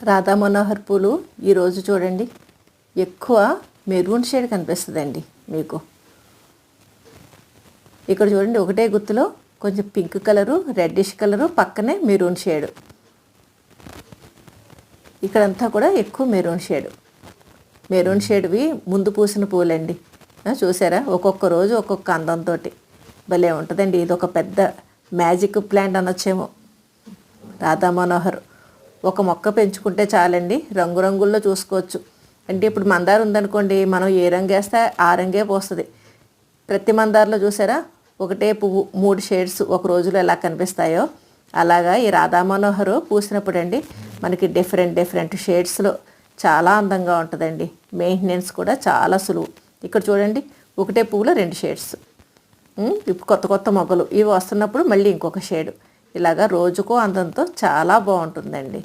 రాధా మనోహర్ పూలు ఈరోజు చూడండి ఎక్కువ మెరూన్ షేడ్ కనిపిస్తుందండి మీకు. ఇక్కడ చూడండి ఒకటే గుత్తులో కొంచెం పింక్ కలరు, రెడ్డిష్ కలరు, పక్కనే మెరూన్ షేడ్. ఇక్కడంతా కూడా ఎక్కువ మెరూన్ షేడ్. మెరూన్ షేడ్వి ముందు పూసిన పూలండి. చూసారా, ఒక్కొక్క రోజు ఒక్కొక్క అందంతో భలే ఉంటుందండి. ఇది ఒక పెద్ద మ్యాజిక్ ప్లాంట్ అనొచ్చేమో. రాధా మనోహర్ ఒక మొక్క పెంచుకుంటే చాలండి, రంగురంగుల్లో చూసుకోవచ్చు. అంటే ఇప్పుడు మందారం ఉందనుకోండి, మనం ఏ రంగు వేస్తే ఆ రంగే పోస్తుంది. ప్రతి మందారంలో చూసారా ఒకటే పువ్వు 3 షేడ్స్ ఒక రోజులో ఎలా కనిపిస్తాయో అలాగా ఈ రాధా మనోహర్ పూసినప్పుడు అండి మనకి డిఫరెంట్ షేడ్స్లో చాలా అందంగా ఉంటుందండి. మెయింటెనెన్స్ కూడా చాలా సులువు. ఇక్కడ చూడండి ఒకటే పువ్వులో 2 షేడ్స్. ఇప్పుడు కొత్త మొగ్గలు ఇవి వస్తున్నప్పుడు మళ్ళీ ఇంకొక షేడు. ఇలాగా రోజుకో అందంతో చాలా బాగుంటుందండి.